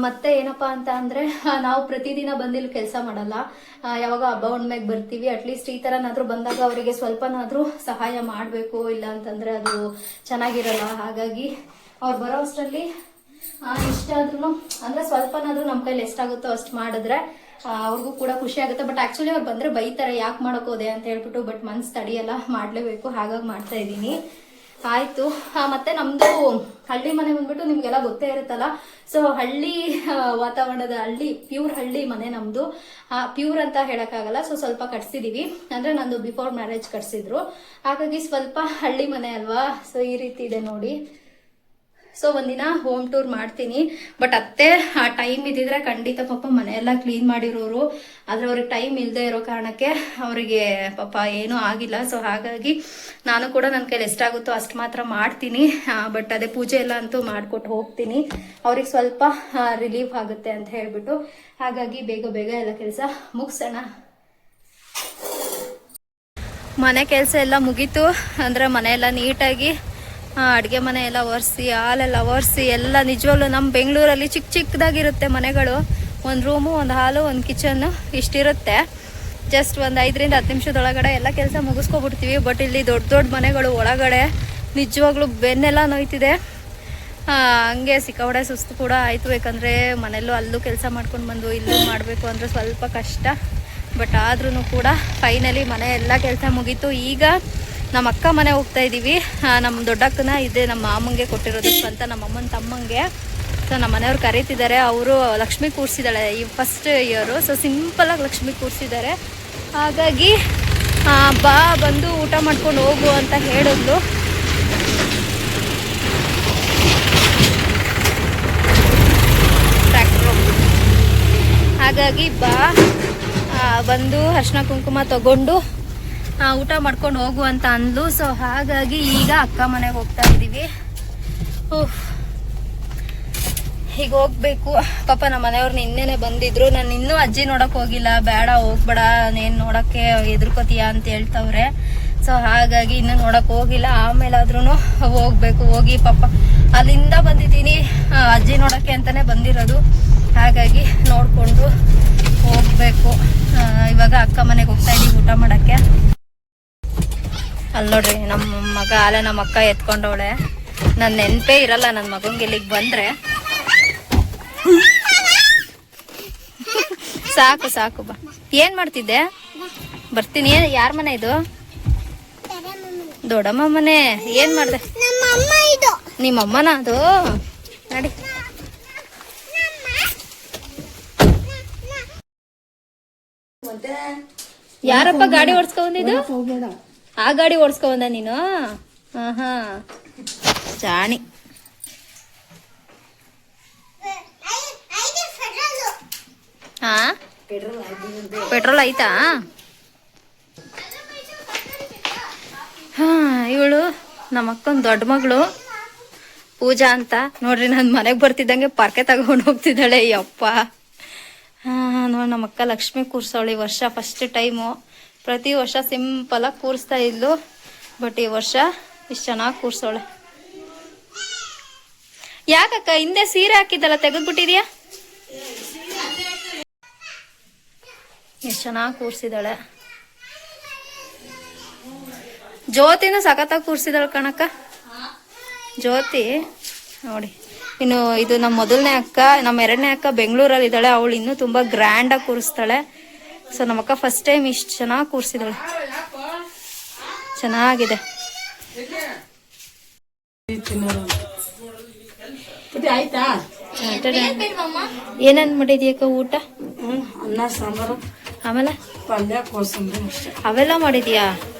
ಮತ್ತೆ ಏನಪ್ಪಾ ಅಂತ ಅಂದ್ರೆ, ನಾವು ಪ್ರತಿದಿನ ಬಂದಿಲ್ಲಿ ಕೆಲಸ ಮಾಡಲ್ಲ. ಯಾವಾಗ ಹಬ್ಬ ಹುಣ್ಣಿಮೆಗೆ ಬರ್ತೀವಿ, ಅಟ್ಲೀಸ್ಟ್ ಈ ಥರನಾದ್ರೂ ಬಂದಾಗ ಅವರಿಗೆ ಸ್ವಲ್ಪನಾದ್ರೂ ಸಹಾಯ ಮಾಡಬೇಕು, ಇಲ್ಲ ಅಂತಂದ್ರೆ ಅದು ಚೆನ್ನಾಗಿರಲ್ಲ. ಹಾಗಾಗಿ ಅವ್ರು ಬರೋ ಅಷ್ಟರಲ್ಲಿ ಇಷ್ಟಾದ್ರೂ ಅಂದ್ರೆ ಸ್ವಲ್ಪನಾದ್ರೂ ನಮ್ಮ ಕೈಲಿ ಎಷ್ಟಾಗುತ್ತೋ ಅಷ್ಟು ಮಾಡಿದ್ರೆ ಅವ್ರಿಗೂ ಕೂಡ ಖುಷಿ ಆಗುತ್ತೆ. ಬಟ್ ಆಕ್ಚುಲಿ ಅವ್ರು ಬಂದ್ರೆ ಬೈತಾರೆ, ಯಾಕೆ ಮಾಡೋಕೋದೆ ಅಂತ ಹೇಳ್ಬಿಟ್ಟು. ಬಟ್ ಮನ್ಸು ತಡಿಯಲ್ಲ, ಮಾಡ್ಲೇಬೇಕು, ಹಾಗಾಗಿ ಮಾಡ್ತಾ ಇದ್ದೀನಿ. ಆಯ್ತು. ಮತ್ತೆ ನಮ್ದು ಹಳ್ಳಿ ಮನೆ ಬಂದ್ಬಿಟ್ಟು ನಿಮ್ಗೆಲ್ಲ ಗೊತ್ತೇ ಇರುತ್ತಲ್ಲ. ಸೊ ಹಳ್ಳಿ ವಾತಾವರಣದ ಪ್ಯೂರ್ ಹಳ್ಳಿ ಮನೆ ನಮ್ದು. ಪ್ಯೂರ್ ಅಂತ ಹೇಳಕ್ಕಾಗಲ್ಲ. ಸೊ ಸ್ವಲ್ಪ ಕಟ್ಸಿದೀವಿ, ಅಂದ್ರೆ ನಂದು ಬಿಫೋರ್ ಮ್ಯಾರೇಜ್ ಕಟ್ಸಿದ್ರು, ಹಾಗಾಗಿ ಸ್ವಲ್ಪ ಹಳ್ಳಿ ಮನೆ ಅಲ್ವಾ. ಸೊ ಈ ರೀತಿ ಇದೆ ನೋಡಿ. ಸೊ ಒಂದಿನ ಹೋಮ್ ಟೂರ್ ಮಾಡ್ತೀನಿ. ಬಟ್ ಅತ್ತೆ ಟೈಮ್ ಇದ್ದಿದ್ರೆ ಖಂಡಿತ ಪಾಪ ಮನೆಯೆಲ್ಲ ಕ್ಲೀನ್ ಮಾಡಿರೋರು, ಆದ್ರೆ ಅವ್ರಿಗೆ ಟೈಮ್ ಇಲ್ಲದೆ ಇರೋ ಕಾರಣಕ್ಕೆ ಅವರಿಗೆ ಪಾಪ ಏನೂ ಆಗಿಲ್ಲ. ಸೊ ಹಾಗಾಗಿ ನಾನು ಕೂಡ ನನ್ನ ಕೈಲಿ ಎಷ್ಟಾಗುತ್ತೋ ಅಷ್ಟು ಮಾತ್ರ ಮಾಡ್ತೀನಿ. ಬಟ್ ಅದೇ ಪೂಜೆ ಎಲ್ಲ ಅಂತೂ ಮಾಡಿಕೊಟ್ಟು ಹೋಗ್ತೀನಿ, ಅವ್ರಿಗೆ ಸ್ವಲ್ಪ ರಿಲೀಫ್ ಆಗುತ್ತೆ ಅಂತ ಹೇಳ್ಬಿಟ್ಟು. ಹಾಗಾಗಿ ಬೇಗ ಬೇಗ ಎಲ್ಲ ಕೆಲಸ ಮುಗಿಸೋಣ. ಮನೆ ಕೆಲಸ ಎಲ್ಲ ಮುಗೀತು. ಅಂದರೆ ಮನೆಯೆಲ್ಲ ನೀಟಾಗಿ ಅಡುಗೆ ಮನೆ ಎಲ್ಲ ಒರೆಸಿ, ಹಾಲೆಲ್ಲ ಒರೆಸಿ ಎಲ್ಲ. ನಿಜವಾಗ್ಲೂ ನಮ್ಮ ಬೆಂಗಳೂರಲ್ಲಿ ಚಿಕ್ಕದಾಗಿರುತ್ತೆ ಮನೆಗಳು. ಒಂದು ರೂಮು, ಒಂದು ಹಾಲು, ಒಂದು ಕಿಚನ್ನು ಇಷ್ಟಿರುತ್ತೆ. ಜಸ್ಟ್ ಒಂದು 5-10 ನಿಮಿಷದೊಳಗಡೆ ಎಲ್ಲ ಕೆಲಸ ಮುಗಿಸ್ಕೊಬಿಡ್ತೀವಿ. ಬಟ್ ಇಲ್ಲಿ ದೊಡ್ಡ ದೊಡ್ಡ ಮನೆಗಳು ಒಳಗಡೆ ನಿಜವಾಗ್ಲೂ ಬೆನ್ನೆಲ್ಲ ನೋಯ್ತಿದೆ. ಹಂಗೆ ಸಿಕ್ಕಾಪಟ್ಟೆ ಸುಸ್ತು ಕೂಡ ಆಯಿತು. ಯಾಕಂದರೆ ಮನೆಯಲ್ಲೂ ಅಲ್ಲೂ ಕೆಲಸ ಮಾಡ್ಕೊಂಡು ಬಂದು ಇಲ್ಲೂ ಮಾಡಬೇಕು ಅಂದರೆ ಸ್ವಲ್ಪ ಕಷ್ಟ. ಬಟ್ ಆದ್ರೂ ಕೂಡ ಫೈನಲಿ ಮನೆ ಎಲ್ಲ ಕೆಲಸ ಮುಗೀತು. ಈಗ ನಮ್ಮ ಅಕ್ಕ ಮನೆ ಹೋಗ್ತಾ ಇದ್ದೀವಿ. ನಮ್ಮ ದೊಡ್ಡಕ್ಕನ ಇದೆ ನಮ್ಮ ಮಾಮಂಗೆ ಕೊಟ್ಟಿರೋದಕ್ಕೆ ಅಂತ, ನಮ್ಮ ಅಮ್ಮನ ತಮ್ಮಂಗೆ. ಸೊ ನಮ್ಮ ಮನೆಯವ್ರು ಕರೀತಿದ್ದಾರೆ. ಅವರು ಲಕ್ಷ್ಮಿ ಕೂರಿಸಿದ್ದಾಳೆ ಈ ಫಸ್ಟ್ ಇಯರು. ಸೊ ಸಿಂಪಲಾಗಿ ಲಕ್ಷ್ಮಿ ಕೂರಿಸಿದ್ದಾರೆ. ಹಾಗಾಗಿ ಬಾ ಬಂದು ಊಟ ಮಾಡ್ಕೊಂಡು ಹೋಗು ಅಂತ ಹೇಳಿದ್ಲು. ಹಾಗಾಗಿ ಬಾ ಬಂದು ಅರ್ಶಿನ ಕುಂಕುಮ ತಗೊಂಡು ಊಟ ಮಾಡ್ಕೊಂಡು ಹೋಗು ಅಂತ ಅಂದ್ಲು. ಸೊ ಹಾಗಾಗಿ ಈಗ ಅಕ್ಕ ಮನೆಗೆ ಹೋಗ್ತಾ ಇದ್ದೀವಿ. ಈಗ ಹೋಗ್ಬೇಕು. ಪಾಪ ನಮ್ಮ ಮನೆಯವ್ರು ನಿನ್ನೆನೆ ಬಂದಿದ್ರು. ನಾನು ಇನ್ನೂ ಅಜ್ಜಿ ನೋಡಕ್ ಹೋಗಿಲ್ಲ. ಬೇಡ ಹೋಗ್ಬೇಡ, ನೀನ್ ನೋಡಕ್ಕೆ ಎದುರ್ಕೋತೀಯ ಅಂತ ಹೇಳ್ತವ್ರೆ. ಸೊ ಸೊ ಹಾಗಾಗಿ ಇನ್ನು ನೋಡಕ್ ಹೋಗಿಲ್ಲ, ಆಮೇಲಾದ್ರೂ ಹೋಗ್ಬೇಕು. ಹೋಗಿ ಪಾಪ ಅಲ್ಲಿಂದ ಬಂದಿದ್ದೀನಿ, ಅಜ್ಜಿ ನೋಡಕ್ಕೆ ಅಂತಾನೆ ಬಂದಿರೋದು. ಹಾಗಾಗಿ ನೋಡ್ಕೊಂಡು ಹೋಗ್ಬೇಕು. ಇವಾಗ ಅಕ್ಕ ಮನೆಗೆ ಹೋಗ್ತಾ ಇದೀವಿ ಊಟ ಮಾಡಕ್ಕೆ. ಅಲ್ಲಿ ನೋಡ್ರಿ ನಮ್ಮ ಮಗ ಅಲ್ಲ, ನಮ್ಮ ಅಕ್ಕ ಎತ್ಕೊಂಡವಳೆ. ನನ್ ನೆನ್ಪೇ ಇರಲ್ಲ ನನ್ನ ಮಗಂಗೆ ಇಲ್ಲಿಗೆ ಬಂದ್ರೆ. ಸಾಕು ಸಾಕು ಬಾ. ಏನ್ ಮಾಡ್ತಿದ್ದೆ? ಬರ್ತೀನಿ. ಯಾರ ಮನೆ ಇದು? ದೊಡ್ಡಮ್ಮ ಮನೆ. ಏನ್ ಮಾಡ್ದೆ? ನಿಮ್ಮಮ್ಮನ ಅದು? ನಡಿ. ಯಾರಪ್ಪ ಗಾಡಿ ಓಡಿಸ್ಕೊಂಡ್ ಆ ಗಾಡಿ ಓಡಿಸ್ಕೊಂಡ ನೀನು? ಹಾ ಜಾಣಿ. ಹಾ ಪೆಟ್ರೋಲ್ ಆಯ್ತಾ? ಹಾ ಇವಳು ನಮ್ಮ ಅಕ್ಕನ ದೊಡ್ಡ ಮಗಳು ಪೂಜಾ ಅಂತ ನೋಡ್ರಿ. ನನ್ ಮನೆಗ್ ಬರ್ತಿದ್ದಂಗೆ ಪಾರ್ಕೆ ತಗೊಂಡು ಹೋಗ್ತಿದ್ದಾಳೆ. ಯಪ್ಪ ನೋಡ್ ನಮ್ಮ ಅಕ್ಕ ಲಕ್ಷ್ಮಿ ಕೂರ್ಸವಳು ಈ ವರ್ಷ ಫಸ್ಟ್ ಟೈಮು. ಪ್ರತಿ ವರ್ಷ ಸಿಂಪಲ್ ಆಗಿ ಕೂರಿಸ್ತಾ ಇದ್ಲು, ಬಟ್ ಈ ವರ್ಷ ಇಷ್ಟು ಚೆನ್ನಾಗಿ ಕೂರ್ಸವಳೆ. ಯಾಕಕ್ಕ ಹಿಂದೆ ಸೀರೆ ಹಾಕಿದ್ದಲ್ಲ ತೆಗೆದ್ಬಿಟ್ಟಿದ್ಯಾ? ಎಷ್ಟು ಚೆನ್ನಾಗಿ ಕೂರ್ಸಿದಾಳೆ. ಜ್ಯೋತಿನೂ ಸಖತ್ತಾಗಿ ಕೂರ್ಸಿದಾಳೆ ಕಣಕ್ಕ. ಜ್ಯೋತಿ ನೋಡಿ. ಇನ್ನು ಇದು ನಮ್ಮ ಮೊದಲನೇ ಅಕ್ಕ, ನಮ್ಮ ಎರಡನೇ ಅಕ್ಕ ಬೆಂಗಳೂರಲ್ಲಿ ಇದ್ದಾಳೆ. ಅವಳು ಇನ್ನೂ ತುಂಬಾ ಗ್ರ್ಯಾಂಡ್ ಆಗಿ ಕೂರಿಸ್ತಾಳೆ. ಸೊ ನಮ್ಮ ಅಕ್ಕ ಫಸ್ಟ್ ಟೈಮ್ ಇಷ್ಟು ಚೆನ್ನಾಗಿ ಕೂರ್ಸಿದಾಳೆ. ಚೆನ್ನಾಗಿದೆ. ಏನೇನ್ ಮಾಡಿದ್ಯಕ್ಕ ಊಟ? ಅನ್ನ ಸಾಂಬಾರು, ಆಮೇಲೆ ಪಲ್ಯ, ಕೋಸಂಬರಿ ಅಷ್ಟೇ. ಅವೆಲ್ಲ ಮಾಡಿದ್ಯಾ?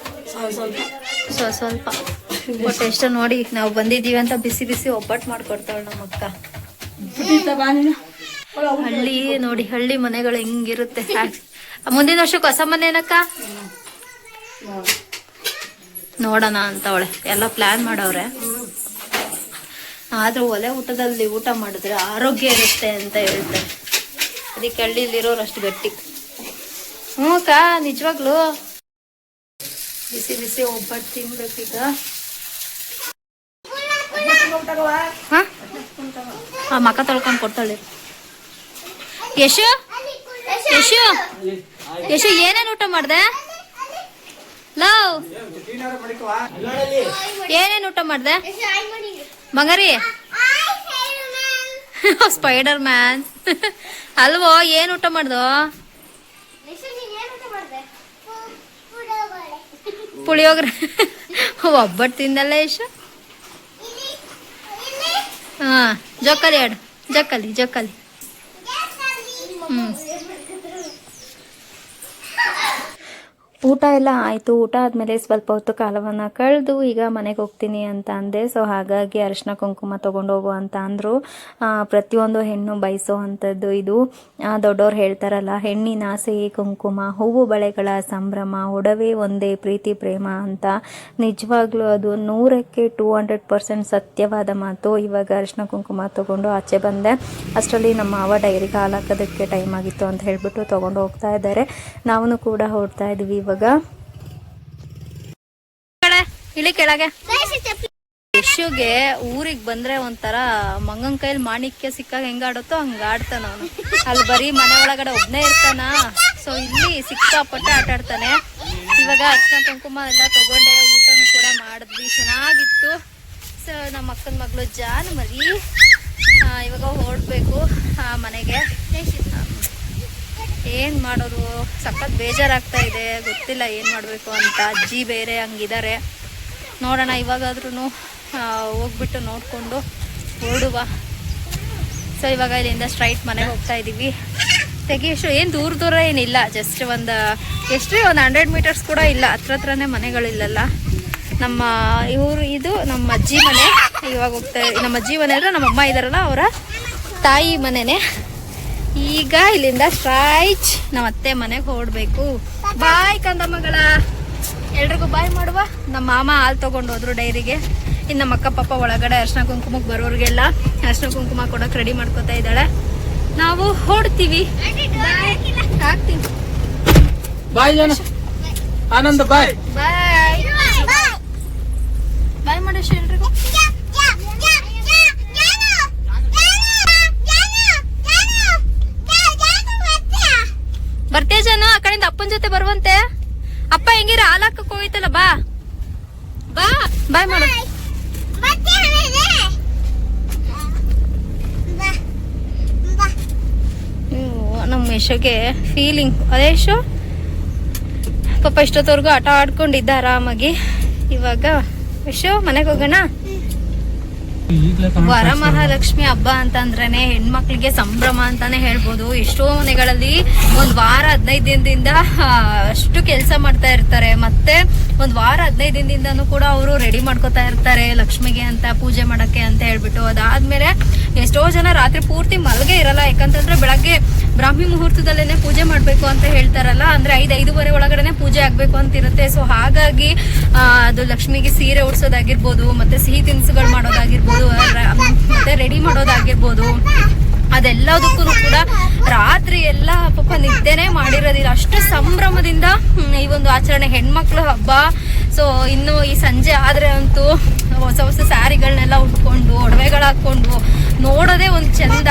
ಸ್ವಲ್ಪ ಸ್ವಲ್ಪ ಬಟ್ ಎಷ್ಟ ನೋಡಿ, ನಾವು ಬಂದಿದೀವಿ ಅಂತ ಬಿಸಿ ಬಿಸಿ ಒಬ್ಬಟ್ಟು ಮಾಡ್ಕೊಡ್ತಾಳೆ ನಮ್ಮ ಅಕ್ಕ. ಹಳ್ಳಿ ನೋಡಿ, ಹಳ್ಳಿ ಮನೆಗಳು ಹೆಂಗಿರುತ್ತೆ. ಮುಂದಿನ ವರ್ಷಕ್ಕೆ ಹೊಸ ಮನೆ ಏನಕ್ಕ ನೋಡೋಣ ಅಂತವಳೆ. ಎಲ್ಲ ಪ್ಲಾನ್ ಮಾಡವ್ರೆ. ಆದ್ರೂ ಒಲೆ ಊಟದಲ್ಲಿ ಊಟ ಮಾಡಿದ್ರೆ ಆರೋಗ್ಯ ಇರುತ್ತೆ ಅಂತ ಹೇಳ್ತಾರೆ. ಅದಕ್ಕೆ ಹಳ್ಳಿಲಿರೋರು ಅಷ್ಟು ಗಟ್ಟಿ. ಹ್ಞೂ ಅಕ್ಕ, ನಿಜವಾಗ್ಲು ಬಿಸಿ ಬಿಸಿ ಒಬ್ಬಟ್ಟು ತಿನ್ಬೇಕೀಗ. ಹಾ ಮಕ್ಕ ತೊಳ್ಕೊಂಡು ಕೊಡ್ತಾಳೆ. ಯಶು ಯಶು ಯಶು ಏನೇನು ಊಟ ಮಾಡ್ದೆ? ಲವ್ ಏನೇನು ಊಟ ಮಾಡ್ದೆ ಬಂಗಾರಿ? ಸ್ಪೈಡರ್ ಮ್ಯಾನ್ ಅಲ್ವೋ? ಏನ್ ಊಟ ಮಾಡ್ದೋ? ಪುಳಿಯೋಗರೆ. ಒಬ್ಬಟ್ಟು ತಿಂದಲ್ಲ ಯಶು? ಹಾ ಜೋಕಾಲಿ ಆಡು. ಜೋಕಾಲಿ. ಊಟ ಎಲ್ಲ ಆಯಿತು. ಊಟ ಆದಮೇಲೆ ಸ್ವಲ್ಪ ಹೊತ್ತು ಕಾಲವನ್ನು ಕಳೆದು ಈಗ ಮನೆಗೆ ಹೋಗ್ತೀನಿ ಅಂತ ಅಂದೆ. ಸೊ ಹಾಗಾಗಿ ಅರಿಶಿನ ಕುಂಕುಮ ತೊಗೊಂಡು ಹೋಗು ಅಂತ ಅಂದರು. ಪ್ರತಿಯೊಂದು ಹೆಣ್ಣು ಬಯಸೋ ಅಂಥದ್ದು ಇದು. ದೊಡ್ಡವ್ರು ಹೇಳ್ತಾರಲ್ಲ, ಹೆಣ್ಣಿನ ಆಸೆ ಕುಂಕುಮ, ಹೂವು ಬಳೆಗಳ ಸಂಭ್ರಮ, ಒಡವೆ ಒಂದೇ ಪ್ರೀತಿ ಪ್ರೇಮ ಅಂತ. ನಿಜವಾಗ್ಲೂ ಅದು 100ಕ್ಕೆ 200% ಸತ್ಯವಾದ ಮಾತು. ಇವಾಗ ಅರಿಶಿನ ಕುಂಕುಮ ತೊಗೊಂಡು ಆಚೆ ಬಂದೆ. ಅಷ್ಟರಲ್ಲಿ ನಮ್ಮ ಮಾವ ಡೈರಿಗೆ ಹಾಲು ಹಾಕೋದಕ್ಕೆ ಟೈಮ್ ಆಗಿತ್ತು ಅಂತ ಹೇಳಿಬಿಟ್ಟು ತೊಗೊಂಡು ಹೋಗ್ತಾ ಇದ್ದಾರೆ. ನಾವು ಕೂಡ ಹೊರಡ್ತಾ ಇದ್ದೀವಿ ಇವಾಗ. ಇಳಿ ಕೆಳಗೆ. ಯಶುಗೆ ಊರಿಗೆ ಬಂದ್ರೆ ಒಂಥರ ಮಂಗನ್ ಕೈಲಿ ಮಾಣಿಕ್ಯ ಸಿಕ್ಕಾಗ ಹೆಂಗಾಡುತ್ತೋ ಹಂಗ ಆಡ್ತಾನ ಅವನು. ಅಲ್ಲಿ ಬರೀ ಮನೆ ಒಳಗಡೆ ಒಬ್ನೇ ಇರ್ತಾನ. ಸೊ ಇಲ್ಲಿ ಸಿಕ್ಕಾಪಟ್ಟೆ ಆಟ ಆಡ್ತಾನೆ. ಇವಾಗ ಅರ್ಶಿನ ಕುಂಕುಮ ಎಲ್ಲ ತಗೊಂಡೆ, ಊಟನೂ ಕೂಡ ಮಾಡಿದ್ವಿ, ಚೆನ್ನಾಗಿತ್ತು. ಸೊ ನಮ್ಮ ಅಕ್ಕನ ಮಗಳು ಜಾನ್ ಮರಿ ಇವಾಗ ಹೊರಡ್ಬೇಕು ಮನೆಗೆ. ಏನ್ ಮಾಡೋದು, ಸಖತ್ ಬೇಜಾರಾಗ್ತಾ ಇದೆ. ಗೊತ್ತಿಲ್ಲ ಏನ್ ಮಾಡ್ಬೇಕು ಅಂತ. ಅಜ್ಜಿ ಬೇರೆ ಹಂಗಿದ್ದಾರೆ. ನೋಡೋಣ ಇವಾಗಾದ್ರೂ ಹೋಗ್ಬಿಟ್ಟು ನೋಡ್ಕೊಂಡು ಹೊರಡುವ. ಸೊ ಇವಾಗ ಇಲ್ಲಿಂದ ಸ್ಟ್ರೈಟ್ ಮನೆಗೆ ಹೋಗ್ತಾ ಇದ್ದೀವಿ. ತೆಗಿಯಷ್ಟು ಏನು ದೂರ ಏನಿಲ್ಲ, ಜಸ್ಟ್ ಒಂದು 100 ಮೀಟರ್ಸ್ ಕೂಡ ಇಲ್ಲ. ಹತ್ರನೇ ಮನೆಗಳಿಲ್ಲಲ್ಲ. ನಮ್ಮ ಇದು ನಮ್ಮ ಅಜ್ಜಿ ಮನೆ. ಇವಾಗ ಹೋಗ್ತಾ ನಮ್ಮ ಅಜ್ಜಿ ಮನೆ ಅಂದ್ರೆ ನಮ್ಮ ಅಮ್ಮ ಇದಾರಲ್ಲ ಅವರ ತಾಯಿ ಮನೆನೇ. ಈಗ ಇಲ್ಲಿಂದ ಸ್ಟ್ರೈಟ್ ನಮ್ಮ ಅತ್ತೆ ಮನೆಗೆ ಹೊರಡ್ಬೇಕು. ಬಾಯ್ ಕಂದಮ್ಮಗಳ, ಎಲ್ರಿಗೂ ಬಾಯ್ ಮಾಡುವ. ನಮ್ಮ ಮಾಮ ಹಾಲು ತೊಗೊಂಡು ಹೋದ್ರು ಡೈರಿಗೆ. ಇನ್ನು ನಮ್ಮ ಅಕ್ಕ ಪಾಪ ಒಳಗಡೆ ಅರ್ಶಿನ ಕುಂಕುಮಕ್ಕೆ ಬರೋರಿಗೆಲ್ಲ ಅರ್ಶಿನ ಕುಂಕುಮ ಕೊಡೋಕೆ ರೆಡಿ ಮಾಡ್ಕೊತಾ ಇದ್ದಾಳೆ. ನಾವು ಹೊರಡ್ತೀವಿ. ಹಾಕ್ತೀವಿ. ಬಾಯ್ ಆನಂದ ಬಾಯ್. ಬಾಯ್. ಬಾಯ್ ಮಾಡು. ನಮ್ಮ ಯಶೋಗೆ ಫೀಲಿಂಗ್ ಅದೇ ಯಶೋ ಪಾಪ ಇಷ್ಟೊತ್ತವರೆಗೂ ಆಟ ಆಡ್ಕೊಂಡಿದ್ದ ಆರಾಮಾಗಿ. ಇವಾಗ ಯಶೋ ಮನೆಗೆ ಹೋಗೋಣ. ವರಮಹಾಲಕ್ಷ್ಮಿ ಹಬ್ಬ ಅಂತಂದ್ರೇನೆ ಹೆಣ್ಮಕ್ಳಿಗೆ ಸಂಭ್ರಮ ಅಂತಾನೆ ಹೇಳ್ಬೋದು. ಎಷ್ಟೋ ಮನೆಗಳಲ್ಲಿ 1 ವಾರ 15 ದಿನದಿಂದ ಅಷ್ಟು ಕೆಲಸ ಮಾಡ್ತಾ ಇರ್ತಾರೆ. ಮತ್ತೆ 1 ವಾರ 15 ದಿನದಿಂದನೂ ಕೂಡ ಅವರು ರೆಡಿ ಮಾಡ್ಕೋತಾ ಇರ್ತಾರೆ ಲಕ್ಷ್ಮಿಗೆ ಅಂತ, ಪೂಜೆ ಮಾಡಕ್ಕೆ ಅಂತ ಹೇಳ್ಬಿಟ್ಟು. ಅದಾದ್ಮೇಲೆ ಎಷ್ಟೋ ಜನ ರಾತ್ರಿ ಪೂರ್ತಿ ಮಲ್ಗೆ ಇರಲ್ಲ. ಯಾಕಂತಂದ್ರೆ ಬೆಳಗ್ಗೆ ಬ್ರಾಹ್ಮಿ ಮುಹೂರ್ತದಲ್ಲೇನೆ ಪೂಜೆ ಮಾಡ್ಬೇಕು ಅಂತ ಹೇಳ್ತಾರಲ್ಲ, ಅಂದ್ರೆ 5-5:30 ಒಳಗಡೆನೆ ಪೂಜೆ ಆಗ್ಬೇಕು ಅಂತ ಇರುತ್ತೆ. ಸೊ ಹಾಗಾಗಿ ಅದು ಲಕ್ಷ್ಮಿಗೆ ಸೀರೆ ಉಡ್ಸೋದಾಗಿರ್ಬೋದು, ಮತ್ತೆ ಸಿಹಿ ತಿನಿಸುಗಳು ಮಾಡೋದಾಗಿರ್ಬೋದು, ಮತ್ತೆ ರೆಡಿ ಮಾಡೋದಾಗಿರ್ಬೋದು, ಅದೆಲ್ಲದಕ್ಕೂ ಕೂಡ ರಾತ್ರಿ ಎಲ್ಲ ಪಾಪ ನಿದ್ದೆನೆ ಮಾಡಿರೋದಿಲ್ಲ. ಅಷ್ಟು ಸಂಭ್ರಮದಿಂದ ಈ ಒಂದು ಆಚರಣೆ, ಹೆಣ್ಮಕ್ಳು ಹಬ್ಬ. ಸೊ ಇನ್ನು ಈ ಸಂಜೆ ಆದ್ರೆ ಅಂತೂ ಹೊಸ ಹೊಸ ಸ್ಯಾರಿಗಳನ್ನೆಲ್ಲ ಉಟ್ಕೊಂಡು ಒಡವೆಗಳು ಹಾಕೊಂಡು ನೋಡೋದೇ ಒಂದು ಚಂದ.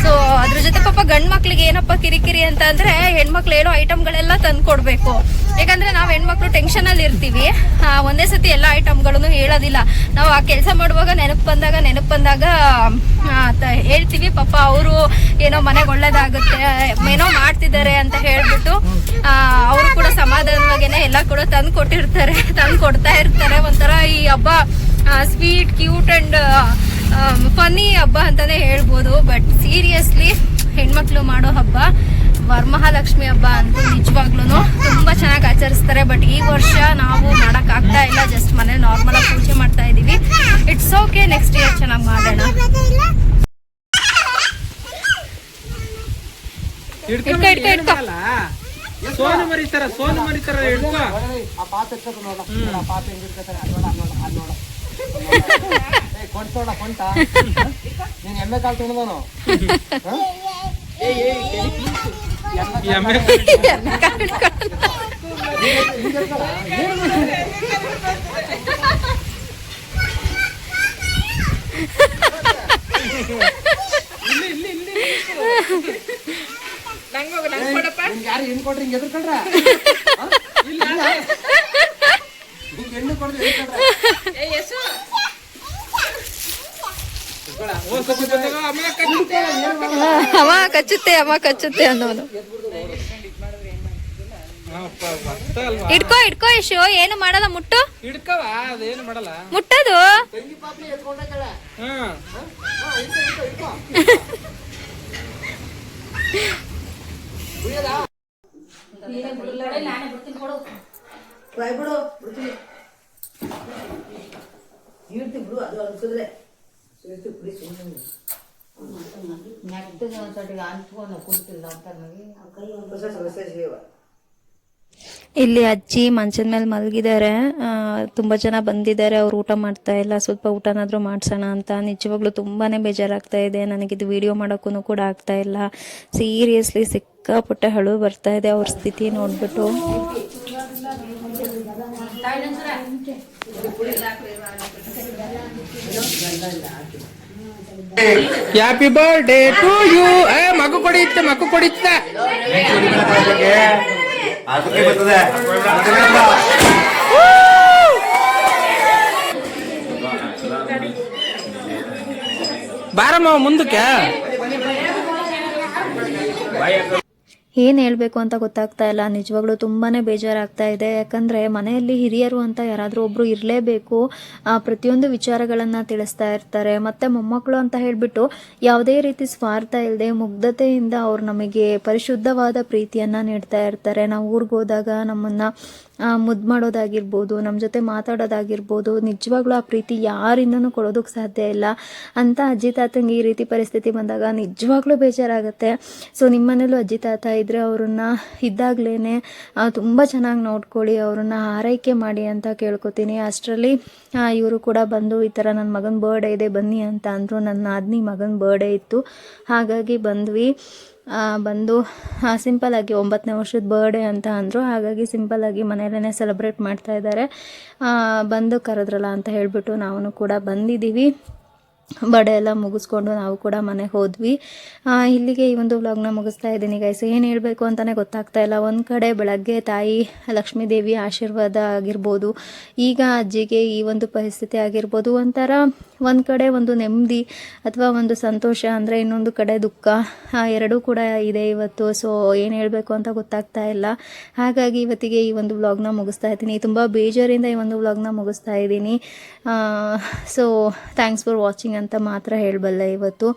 ಸೊ ಅದ್ರ ಜೊತೆ ಪಾಪ ಗಂಡ್ ಮಕ್ಳಿಗೆ ಏನಪ್ಪ ಕಿರಿಕಿರಿ ಅಂತ ಅಂದ್ರೆ ಹೆಣ್ಮಕ್ಳು ಹೇಳೋ ಐಟಮ್ಗಳೆಲ್ಲ ತಂದು ಕೊಡ್ಬೇಕು. ಯಾಕಂದ್ರೆ ನಾವು ಹೆಣ್ಮಕ್ಳು ಟೆನ್ಷನ್ ಅಲ್ಲಿ ಇರ್ತೀವಿ. ಒಂದೇ ಸತಿ ಎಲ್ಲ ಐಟಮ್ಗಳನ್ನು ಹೇಳೋದಿಲ್ಲ. ನಾವು ಆ ಕೆಲಸ ಮಾಡುವಾಗ ನೆನಪು ಬಂದಾಗ ಹೇಳ್ತೀವಿ. ಪಾಪ ಅವರು ಏನೋ ಮನೆಗೆ ಒಳ್ಳೇದಾಗುತ್ತೆ, ಏನೋ ಮಾಡ್ತಿದ್ದಾರೆ ಅಂತ ಹೇಳ್ಬಿಟ್ಟು ಅವರು ಕೂಡ ಸಮಾಧಾನವಾಗೇನೆ ಎಲ್ಲ ಕೂಡ ತಂದು ಕೊಡ್ತಾ ಇರ್ತಾರೆ. ಒಂಥರ ಈ ಹಬ್ಬ ಸ್ವೀಟ್, ಕ್ಯೂಟ್ ಅಂಡ್ ಫನ್ನಿ ಹಬ್ಬ ಅಂತಾನೆ ಹೇಳ್ಬೋದು. ಬಟ್ ಸೀರಿಯಸ್ಲಿ ಹೆಣ್ಮಕ್ಳು ಮಾಡೋ ಹಬ್ಬ ವರಮಹಾಲಕ್ಷ್ಮಿ ಹಬ್ಬ ಅಂತೂ ನಿಜವಾಗ್ಲೂ ತುಂಬಾ ಚೆನ್ನಾಗಿ ಆಚರಿಸ್ತಾರೆ. ಬಟ್ ಈ ವರ್ಷ ನಾವು ಮಾಡಕ್ ಆಗ್ತಾ ಇಲ್ಲ, ಜಸ್ಟ್ ಮನೇಲಿ ನಾರ್ಮಲ್ ಆಗಿ ಪೂಜೆ ಮಾಡ್ತಾ ಇದೀವಿ. ಇಟ್ಸ್ ಓಕೆ, ನೆಕ್ಸ್ಟ್ ಇಯರ್ ಚೆನ್ನಾಗಿ ಮಾಡೋಣ. ಸೋನು ಮರಿತಾರ ಹಿಡ್ಕೊ. ನೀನ್ ಎಮ್ಮೆ ಕಾಲ್ ತುಣದನು ಯಾರು ಹೆಣ್ಣು ಕೊಡ್ರಿ ಹಿಂಗ್ ಎದ್ರಕೊಂಡ್ರ ಹೆಣ್ಣು ಕೊಡ್ರಿ ಅಮ್ಮ ಕಚ್ಚುತ್ತೆ ಅನ್ನೋನು. ಇಟ್ಕೋ ಯಶೋ, ಏನು ಮಾಡಲ್ಲ, ಮುಟ್ಟು. ಹಿಡ್ಕವ, ಅದೇನು ಮಾಡಲ್ಲ, ಮುಟ್ಟದು. ಇಲ್ಲಿ ಅಜ್ಜಿ ಮಂಚದ ಮೇಲೆ ಮಲಗಿದ್ದಾರೆ. ತುಂಬ ಜನ ಬಂದಿದ್ದಾರೆ, ಅವ್ರು ಊಟ ಮಾಡ್ತಾ ಇಲ್ಲ. ಸ್ವಲ್ಪ ಊಟನಾದರೂ ಮಾಡ್ಸೋಣ ಅಂತ. ನಿಜವಾಗ್ಲೂ ತುಂಬಾ ಬೇಜಾರಾಗ್ತಾ ಇದೆ. ನನಗಿದು ವಿಡಿಯೋ ಮಾಡೋಕ್ಕೂ ಕೂಡ ಆಗ್ತಾ ಇಲ್ಲ. ಸೀರಿಯಸ್ಲಿ ಸಿಕ್ಕಾಪಟ್ಟೆ ಹಳು ಬರ್ತಾ ಇದೆ ಅವ್ರ ಸ್ಥಿತಿ ನೋಡ್ಬಿಟ್ಟು. Happy birthday to you. ಮಗು ಕೊಡಿತ್ತ ಬಾರಮ್ಮ ಮುಂದಕ್ಕೆ. ಏನು ಹೇಳಬೇಕು ಅಂತ ಗೊತ್ತಾಗ್ತಾ ಇಲ್ಲ. ನಿಜವಾಗ್ಲೂ ತುಂಬಾ ಬೇಜಾರಾಗ್ತಾ ಇದೆ. ಯಾಕಂದರೆ ಮನೆಯಲ್ಲಿ ಹಿರಿಯರು ಅಂತ ಯಾರಾದರೂ ಒಬ್ಬರು ಇರಲೇಬೇಕು. ಪ್ರತಿಯೊಂದು ವಿಚಾರಗಳನ್ನು ತಿಳಿಸ್ತಾ ಇರ್ತಾರೆ. ಮತ್ತು ಮೊಮ್ಮಕ್ಕಳು ಅಂತ ಹೇಳಿಬಿಟ್ಟು ಯಾವುದೇ ರೀತಿ ಸ್ವಾರ್ಥ ಇಲ್ಲದೆ ಮುಗ್ಧತೆಯಿಂದ ಅವ್ರು ನಮಗೆ ಪರಿಶುದ್ಧವಾದ ಪ್ರೀತಿಯನ್ನು ನೀಡ್ತಾ ಇರ್ತಾರೆ. ನಾವು ಊರಿಗೆ ಹೋದಾಗ ನಮ್ಮನ್ನು ಮುದ್ದು ಮಾಡೋದಾಗಿರ್ಬೋದು, ನಮ್ಮ ಜೊತೆ ಮಾತಾಡೋದಾಗಿರ್ಬೋದು, ನಿಜವಾಗ್ಲೂ ಆ ಪ್ರೀತಿ ಯಾರಿಂದನೂ ಕೊಡೋದಕ್ಕೆ ಸಾಧ್ಯ ಇಲ್ಲ. ಅಂತ ಅಜ್ಜಿ ತಾತಂಗೆ ಈ ರೀತಿ ಪರಿಸ್ಥಿತಿ ಬಂದಾಗ ನಿಜವಾಗ್ಲೂ ಬೇಜಾರಾಗುತ್ತೆ. ಸೊ ನಿಮ್ಮ ಮನೇಲೂ ಅಜ್ಜಿ ತಾತ ಇದ್ದರೆ ಅವ್ರನ್ನ ಇದ್ದಾಗಲೇ ತುಂಬ ಚೆನ್ನಾಗಿ ನೋಡ್ಕೊಳ್ಳಿ, ಅವ್ರನ್ನ ಆರೈಕೆ ಮಾಡಿ ಅಂತ ಕೇಳ್ಕೊತೀನಿ. ಅಷ್ಟರಲ್ಲಿ ಇವರು ಕೂಡ ಬಂದು ಈ ಥರ ನನ್ನ ಮಗನ ಬರ್ಡೇ ಇದೆ ಬನ್ನಿ ಅಂತ ಅಂದರು. ನನ್ನ ನಾದಿನಿ ಮಗನ ಬರ್ಡೇ ಇತ್ತು, ಹಾಗಾಗಿ ಬಂದ್ವಿ. ಬಂದು ಸಿಂಪಲ್ಲಾಗಿ 9ನೇ ವರ್ಷದ ಬರ್ಡೇ ಅಂತ ಅಂದರು. ಹಾಗಾಗಿ ಸಿಂಪಲ್ಲಾಗಿ ಮನೆಯಲ್ಲೇ ಸೆಲೆಬ್ರೇಟ್ ಮಾಡ್ತಾ ಇದ್ದಾರೆ. ಬಂದು ಕರೆದ್ರಲ್ಲ ಅಂತ ಹೇಳಿಬಿಟ್ಟು ನಾವು ಕೂಡ ಬಂದಿದ್ದೀವಿ. ಬರ್ಡೇ ಎಲ್ಲ ಮುಗಿಸ್ಕೊಂಡು ನಾವು ಕೂಡ ಮನೆಗೆ ಹೋದ್ವಿ. ಇಲ್ಲಿಗೆ ಈ ಒಂದು ವ್ಲಾಗ್ನ ಮುಗಿಸ್ತಾ ಇದ್ದೀನಿ ಗೈಸ್. ಏನು ಹೇಳಬೇಕು ಅಂತಲೇ ಗೊತ್ತಾಗ್ತಾ ಇಲ್ಲ. ಒಂದು ಕಡೆ ಬೆಳಗ್ಗೆ ತಾಯಿ ಲಕ್ಷ್ಮೀ ದೇವಿ ಆಶೀರ್ವಾದ ಆಗಿರ್ಬೋದು, ಈಗ ಅಜ್ಜಿಗೆ ಈ ಒಂದು ಪರಿಸ್ಥಿತಿ ಆಗಿರ್ಬೋದು, ಒಂಥರ ಒಂದು ಕಡೆ ಒಂದು ನೆಮ್ಮದಿ ಅಥವಾ ಒಂದು ಸಂತೋಷ ಅಂದರೆ ಇನ್ನೊಂದು ಕಡೆ ದುಃಖ ಎರಡೂ ಕೂಡ ಇದೆ ಇವತ್ತು. ಸೊ ಏನು ಹೇಳಬೇಕು ಅಂತ ಗೊತ್ತಾಗ್ತಾ ಇಲ್ಲ. ಹಾಗಾಗಿ ಇವತ್ತಿಗೆ ಈ ಒಂದು ವ್ಲಾಗ್ನ ಮುಗಿಸ್ತಾ ಇದ್ದೀನಿ. ತುಂಬ ಬೇಜಾರಿಂದ ಈ ಒಂದು ವ್ಲಾಗ್ನ ಮುಗಿಸ್ತಾ ಇದ್ದೀನಿ. ಸೊ ಥ್ಯಾಂಕ್ಸ್ ಫಾರ್ ವಾಚಿಂಗ್ ಅಂತ ಮಾತ್ರ ಹೇಳಬಲ್ಲೆ ಇವತ್ತು.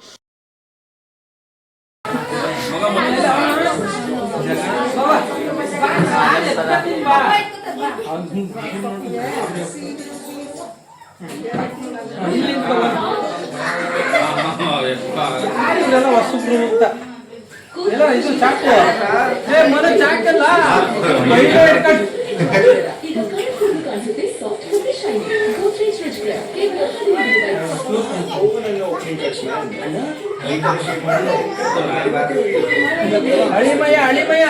ಹೊಸಬ್ರು ಅಂತ ಎಲ್ಲ ಇದು ಚಾಕು ಮನೆ ಚಾಕಲ್ಲ ಅಳಿಮಯ ಅಳಿಮಯ